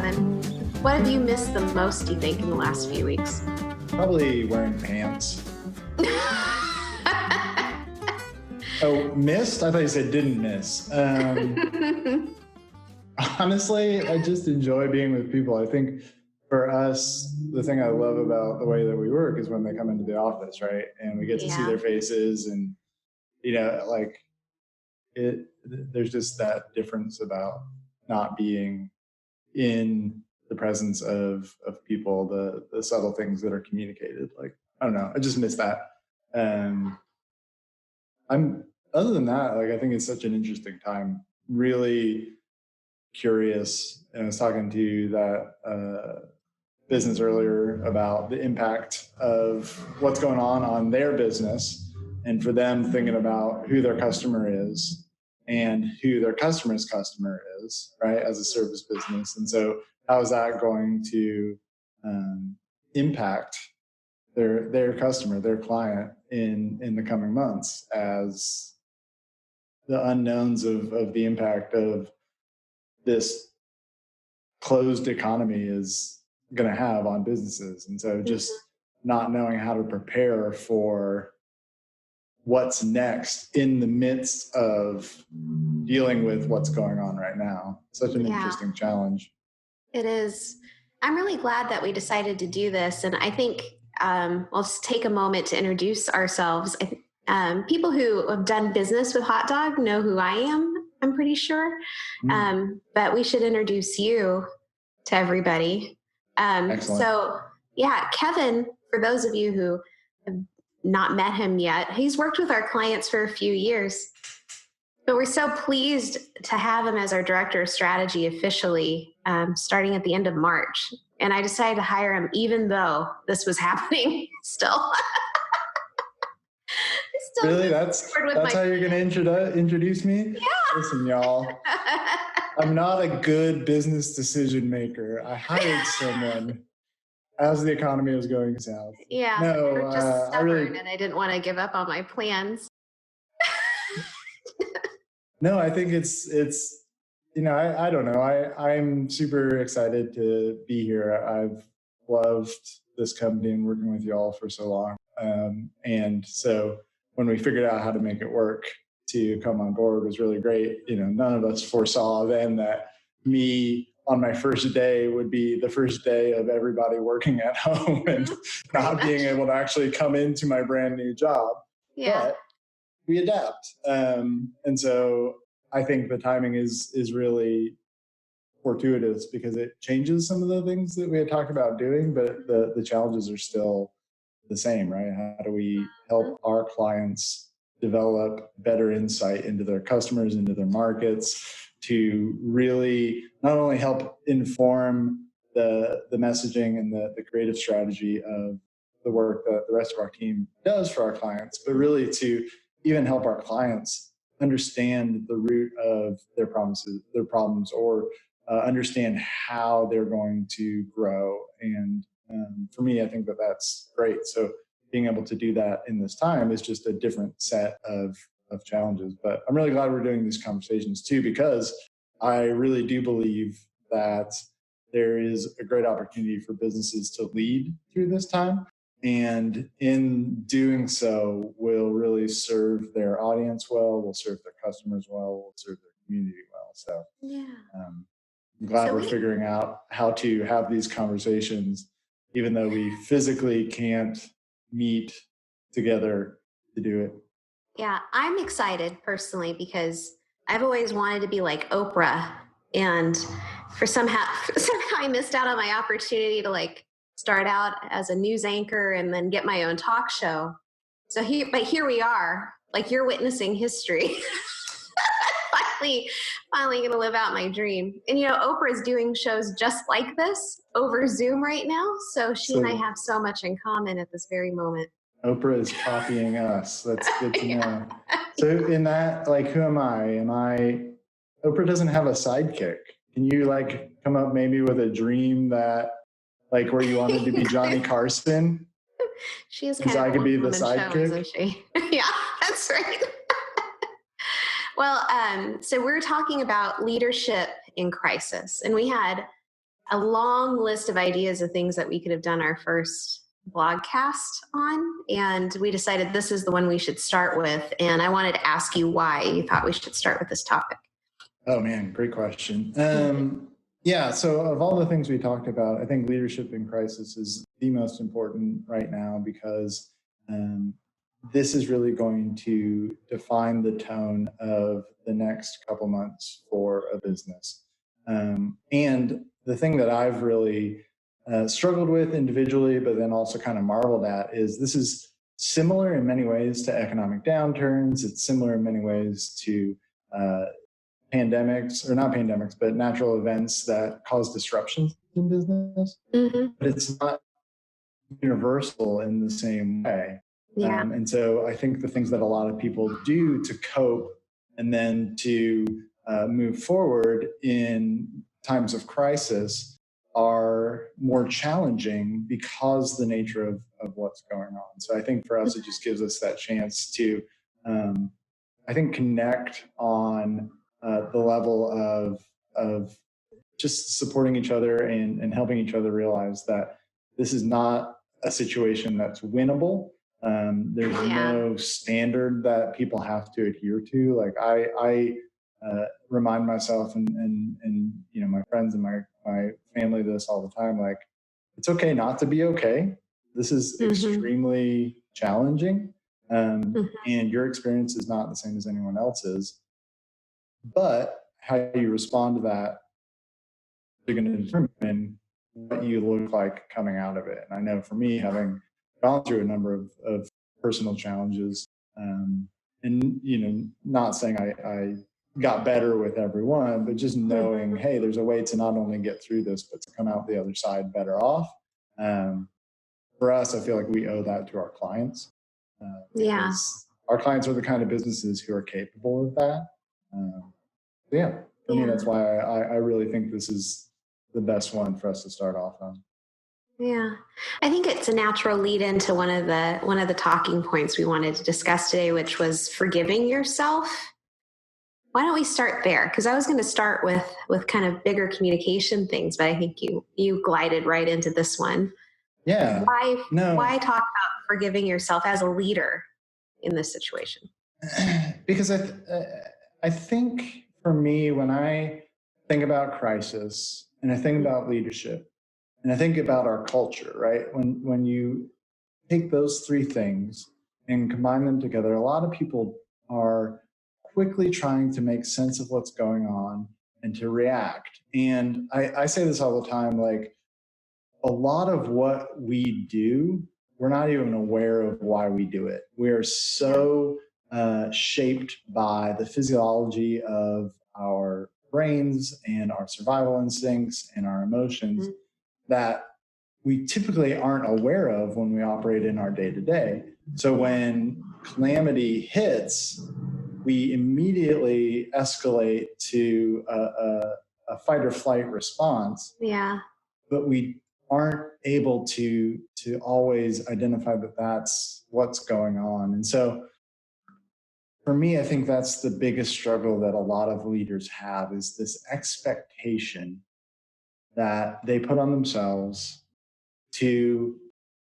Kevin. What have you missed the most, do you think, in the last few weeks? Probably wearing pants. Oh, missed? I thought you said didn't miss. Honestly, I just enjoy being with people. I think for us, the thing I love about the way that we work is when they come into the office, right? And we get to see their faces and, there's just that difference about not being in the presence of people, the subtle things that are communicated. Like, I don't know, I just miss that. Other than that, I think it's such an interesting time. Really curious. And I was talking to that business earlier about the impact of what's going on their business, and for them thinking about who their customer is and who their customer's customer is, right, as a service business. And so how is that going to impact their customer, their client in the coming months, as the unknowns of the impact of this closed economy is going to have on businesses. And so just not knowing how to prepare for what's next in the midst of dealing with what's going on right now. Such an interesting challenge. It is. I'm really glad that we decided to do this. And I think let's take a moment to introduce ourselves. People who have done business with Hot Dog know who I am, I'm pretty sure. But we should introduce you to everybody. Excellent. So, Kevin, for those of you who have not met him yet, he's worked with our clients for a few years. But we're so pleased to have him as our director of strategy officially, starting at the end of March. And I decided to hire him even though this was happening still. Really? That's how you're going to introduce me? Yeah. Listen, y'all, I'm not a good business decision maker. I hired someone as the economy was going south. Yeah. No, you're just stubborn, and I didn't want to give up on my plans. No, I think it's I don't know. I'm super excited to be here. I've loved this company and working with y'all for so long. And so when we figured out how to make it work to come on board was really great. None of us foresaw then that me on my first day would be the first day of everybody working at home and not being able to actually come into my brand new job. Yeah. But we adapt. And so I think the timing is really fortuitous because it changes some of the things that we had talked about doing, but the challenges are still the same, right? How do we help our clients develop better insight into their customers, into their markets, to really not only help inform the messaging and the creative strategy of the work that the rest of our team does for our clients, but really to even help our clients understand the root of their problems, or understand how they're going to grow. And for me, I think that that's great. So being able to do that in this time is just a different set of challenges. But I'm really glad we're doing these conversations too, because I really do believe that there is a great opportunity for businesses to lead through this time. And in doing so, will really serve their audience well, will serve their customers well, will serve their community well. So I'm glad we're figuring out how to have these conversations, even though we physically can't meet together to do it. Yeah, I'm excited personally because I've always wanted to be like Oprah, and somehow I missed out on my opportunity to start out as a news anchor and then get my own talk show. So here we are, you're witnessing history. Finally going to live out my dream. And Oprah is doing shows just like this over Zoom right now. So she and I have so much in common at this very moment. Oprah is copying us. That's good to know. So in that, who am I? Oprah doesn't have a sidekick. Can you come up maybe with a dream that where you wanted to be Johnny Carson? She is kind of I could be the sidekick, show, isn't she? Yeah, that's right. Well, so we're talking about leadership in crisis, and we had a long list of ideas of things that we could have done our first blogcast on. And we decided this is the one we should start with. And I wanted to ask you why you thought we should start with this topic. Oh man, great question. Yeah, so of all the things we talked about, I think leadership in crisis is the most important right now because this is really going to define the tone of the next couple months for a business. And the thing that I've really struggled with individually, but then also kind of marveled at is this is similar in many ways to economic downturns. It's similar in many ways to pandemics, or not pandemics, but natural events that cause disruptions in business. But it's not universal in the same way. Yeah. And so I think the things that a lot of people do to cope and then to move forward in times of crisis are more challenging because the nature of what's going on. So I think for us, it just gives us that chance to, I think, connect on the level of just supporting each other and helping each other realize that this is not a situation that's winnable. There's no standard that people have to adhere to. Like I remind myself and you know, my friends and my family this all the time. Like, it's okay not to be okay. This is extremely challenging, and your experience is not the same as anyone else's. But how you respond to that, you're going to determine what you look like coming out of it. And I know for me, having gone through a number of personal challenges, and you know, not saying I got better with everyone, but just knowing, hey, there's a way to not only get through this, but to come out the other side better off. For us, I feel like we owe that to our clients. Because our clients are the kind of businesses who are capable of that. For me, that's why I really think this is the best one for us to start off on. Yeah, I think it's a natural lead into one of the talking points we wanted to discuss today, which was forgiving yourself. Why don't we start there? Because I was going to start with kind of bigger communication things, but I think you glided right into this one. Yeah. Why talk about forgiving yourself as a leader in this situation? Because I think for me, when I think about crisis and I think about leadership and I think about our culture, right? When you take those three things and combine them together, a lot of people are quickly trying to make sense of what's going on and to react. And I say this all the time, like, a lot of what we do, we're not even aware of why we do it. We are so shaped by the physiology of our brains and our survival instincts and our emotions that we typically aren't aware of when we operate in our day-to-day. So when calamity hits, we immediately escalate to a fight or flight response. Yeah. But we aren't able to always identify that that's what's going on. And so for me, I think that's the biggest struggle that a lot of leaders have, is this expectation that they put on themselves to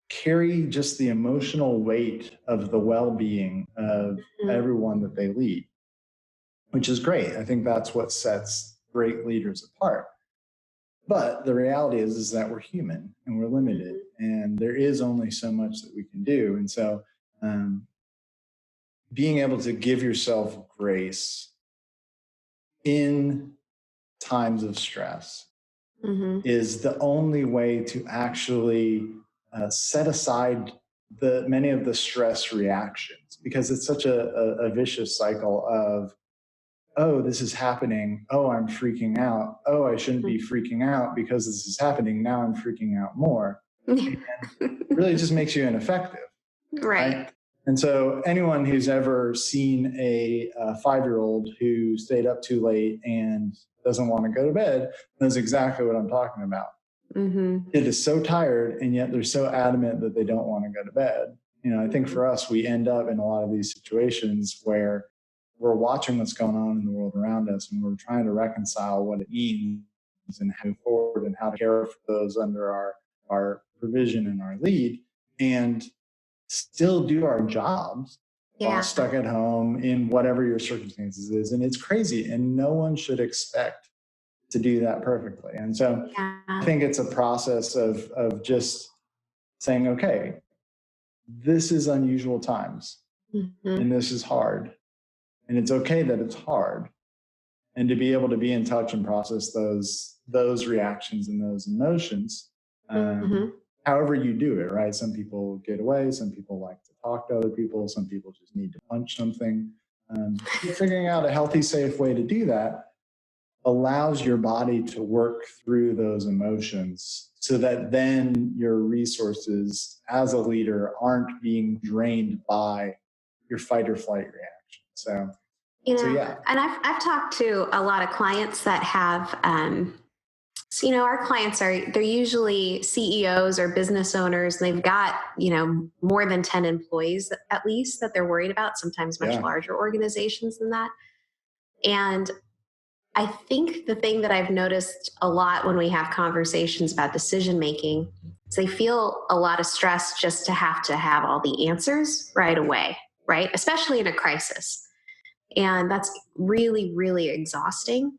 carry just the emotional weight of the well-being of everyone that they lead, which is great. I think that's what sets great leaders apart. But the reality is that we're human and we're limited, and there is only so much that we can do. And so being able to give yourself grace in times of stress is the only way to actually set aside many of the stress reactions, because it's such a vicious cycle of, oh, this is happening. Oh, I'm freaking out. Oh, I shouldn't be freaking out because this is happening. Now I'm freaking out more. And really just makes you ineffective. Right? And so anyone who's ever seen a 5-year-old who stayed up too late and doesn't want to go to bed knows exactly what I'm talking about. It is so tired, and yet they're so adamant that they don't want to go to bed. You know, I think for us, we end up in a lot of these situations where we're watching what's going on in the world around us, and we're trying to reconcile what it means and how to move forward and how to care for those under our provision and our lead, and still do our jobs while Yeah. stuck at home in whatever your circumstances is. And it's crazy. And no one should expect to do that perfectly. And so I Yeah. think it's a process of just saying, okay, this is unusual times and this is hard. And it's okay that it's hard. And to be able to be in touch and process those reactions and those emotions, however you do it, right? Some people get away. Some people like to talk to other people. Some people just need to punch something. Figuring out a healthy, safe way to do that allows your body to work through those emotions so that then your resources as a leader aren't being drained by your fight or flight reaction. So yeah. And I've talked to a lot of clients that have, our clients they're usually CEOs or business owners. And they've got, more than 10 employees at least that they're worried about, sometimes much larger organizations than that. And I think the thing that I've noticed a lot when we have conversations about decision making is they feel a lot of stress just to have all the answers right away, right? Especially in a crisis. And that's really, really exhausting.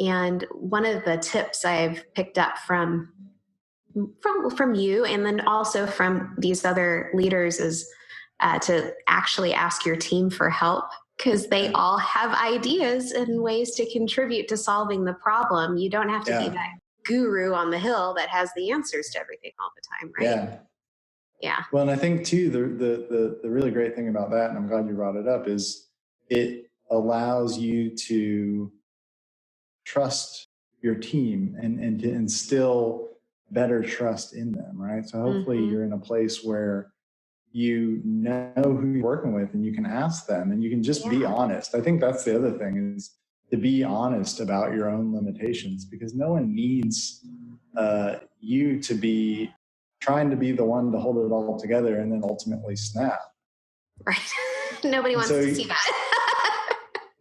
And one of the tips I've picked up from you, and then also from these other leaders, is to actually ask your team for help, because they all have ideas and ways to contribute to solving the problem. You don't have to be that guru on the hill that has the answers to everything all the time, right? Yeah. Well, and I think too, the really great thing about that, and I'm glad you brought it up, is it allows you to trust your team and to instill better trust in them, right? So hopefully you're in a place where you know who you're working with and you can ask them and you can just be honest. I think that's the other thing, is to be honest about your own limitations, because no one needs you to be trying to be the one to hold it all together and then ultimately snap. Right. Nobody wants to see that.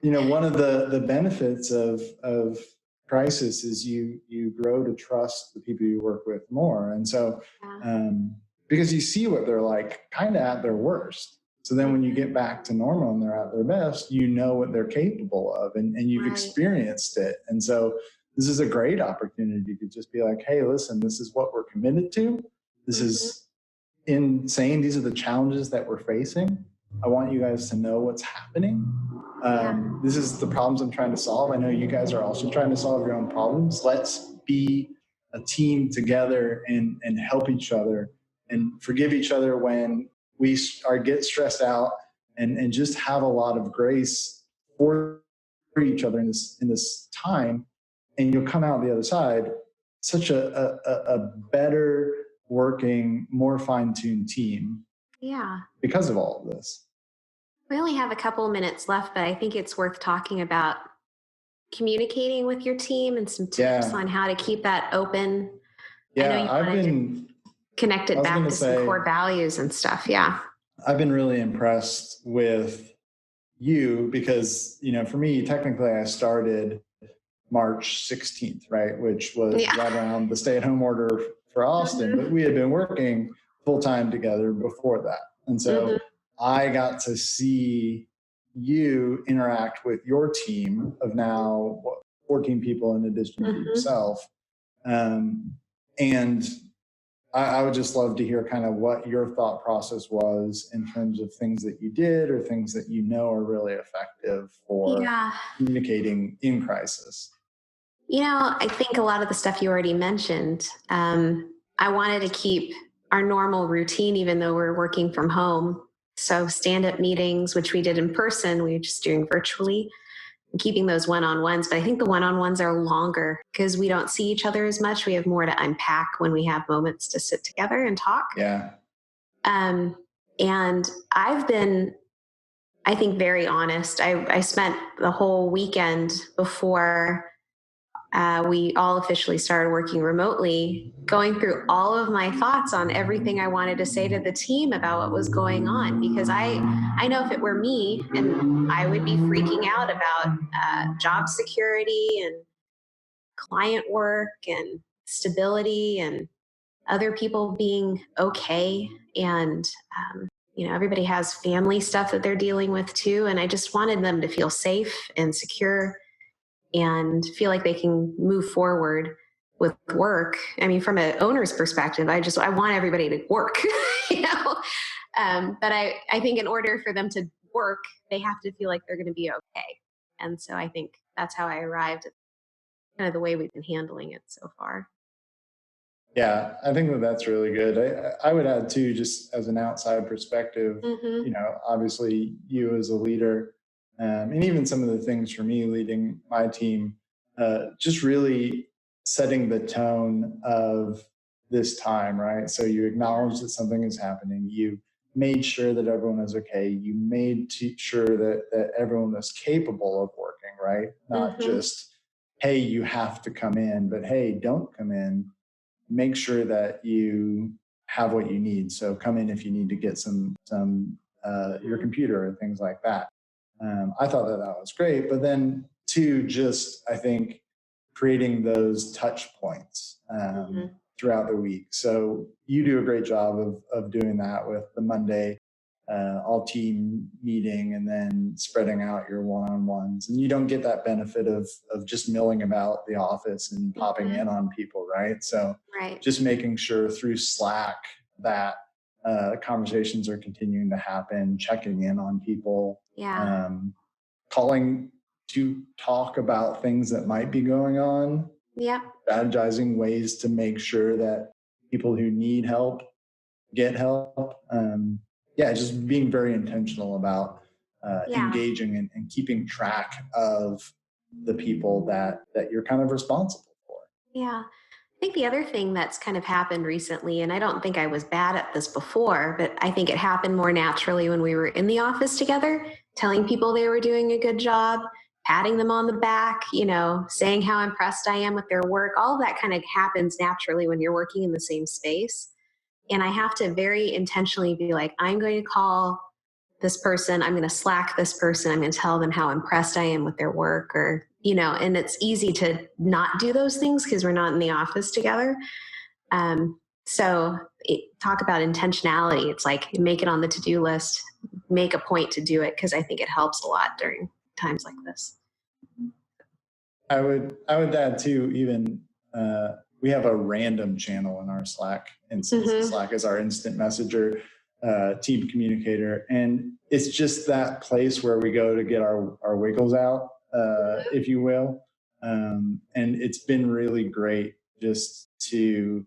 One of the benefits of crisis is you grow to trust the people you work with more. And so, because you see what they're like kind of at their worst. So then when you get back to normal and they're at their best, you know what they're capable of and you've experienced it. And so this is a great opportunity to just be like, hey, listen, this is what we're committed to. This is insane. These are the challenges that we're facing. I want you guys to know what's happening. This is the problems I'm trying to solve. I know you guys are also trying to solve your own problems. Let's be a team together and help each other and forgive each other when we get stressed out, and just have a lot of grace for each other in this time. And you'll come out the other side such a better working, more fine-tuned team. Yeah. Because of all of this. We only have a couple of minutes left, but I think it's worth talking about communicating with your team and some tips on how to keep that open. Yeah, I know you wanted to connect it back to some core values and stuff. Yeah. I've been really impressed with you because, for me, technically I started March 16th, right? Which was right around the stay-at-home order for Austin, but we had been working full-time together before that. And so I got to see you interact with your team of now 14 people in addition to yourself. And I would just love to hear kind of what your thought process was in terms of things that you did or things that are really effective for communicating in crisis. I think a lot of the stuff you already mentioned, I wanted to keep our normal routine, even though we're working from home. So stand-up meetings, which we did in person, we were just doing virtually, and keeping those one-on-ones. But I think the one-on-ones are longer because we don't see each other as much. We have more to unpack when we have moments to sit together and talk. Yeah. And I've been, I think, very honest. I spent the whole weekend before we all officially started working remotely, going through all of my thoughts on everything I wanted to say to the team about what was going on, because I know if it were me, and I would be freaking out about job security and client work and stability and other people being okay. And, everybody has family stuff that they're dealing with too. And I just wanted them to feel safe and secure and feel like they can move forward with work. I mean, from an owner's perspective, I want everybody to work, but I think in order for them to work, they have to feel like they're going to be okay. And so I think that's how I arrived at kind of the way we've been handling it so far. Yeah, I think that's really good. I would add too, just as an outside perspective, obviously you as a leader, and even some of the things for me leading my team, just really setting the tone of this time, right? So you acknowledge that something is happening. You made sure that everyone is okay. You made sure that everyone was capable of working, right? Not just, hey, you have to come in, but hey, don't come in. Make sure that you have what you need. So come in if you need to get some your computer and things like that. I thought that was great. But then two, just I think creating those touch points throughout the week. So you do a great job of doing that with the Monday all team meeting and then spreading out your one-on-ones. And you don't get that benefit of just milling about the office and popping in on people, right? So just making sure through Slack that conversations are continuing to happen, checking in on people, calling to talk about things that might be going on, strategizing ways to make sure that people who need help get help. Just being very intentional about engaging and keeping track of the people that you're kind of responsible for. Yeah. I think the other thing that's kind of happened recently, and I don't think I was bad at this before, but I think it happened more naturally when we were in the office together, telling people they were doing a good job, patting them on the back, saying how impressed I am with their work. All of that kind of happens naturally when you're working in the same space. And I have to very intentionally be like, I'm going to call this person. I'm going to Slack this person. I'm going to tell them how impressed I am with their work and it's easy to not do those things because we're not in the office together. So talk about intentionality. It's like make it on the to-do list, make a point to do it because I think it helps a lot during times like this. I would add too, even we have a random channel in our Slack instance. Slack is our instant messenger, team communicator. And it's just that place where we go to get our wiggles out, if you will. And it's been really great just to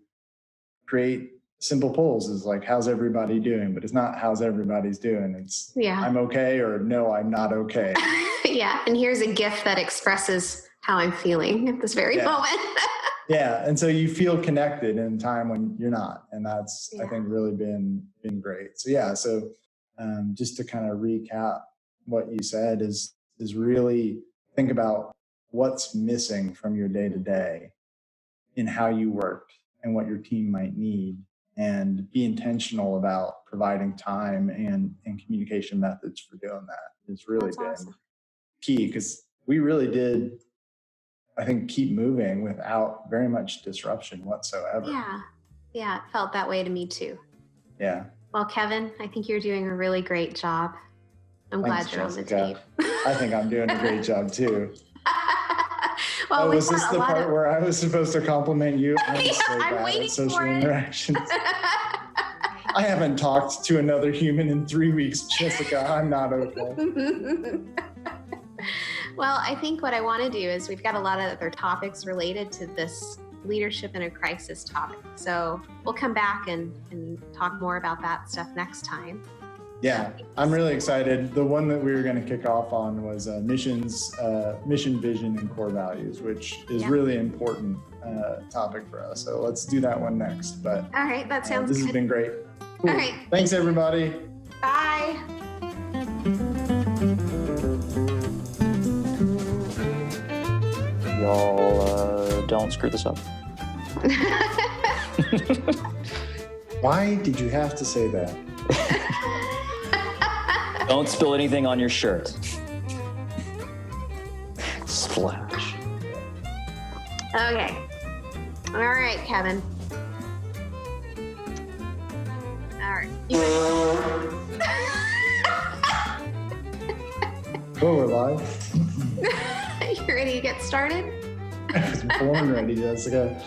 create simple polls is like, how's everybody doing? But it's not how's everybody's doing. It's I'm okay or no, I'm not okay. And here's a GIF that expresses how I'm feeling at this very moment. And so you feel connected in a time when you're not. And that's, I think, really been great. So just to kind of recap what you said is really think about what's missing from your day-to-day in how you work and what your team might need, and be intentional about providing time and communication methods for doing that. It's really been key because we really did, I think, keep moving without very much disruption whatsoever. Yeah, it felt that way to me too. Yeah. Well, Kevin, I think you're doing a really great job. I'm glad you're Jessica. on the tape. I think I'm doing a great job too. Well, was this the part where I was supposed to compliment you? I'm so bad at social interactions. I haven't talked to another human in 3 weeks, Jessica. I'm not okay. Well, I think what I want to do is we've got a lot of other topics related to this leadership in a crisis topic. So we'll come back and talk more about that stuff next time. Yeah, I'm really excited. The one that we were going to kick off on was mission, vision, and core values, which is really important topic for us. So let's do that one next. But all right, that sounds good. This has been great. Cool. All right. Thanks, everybody. Bye. Y'all don't screw this up. Why did you have to say that? Don't spill anything on your shirt. Splash. Okay. All right, Kevin. All right. You Oh, we're live. ready to get started? I was born ready, Jessica.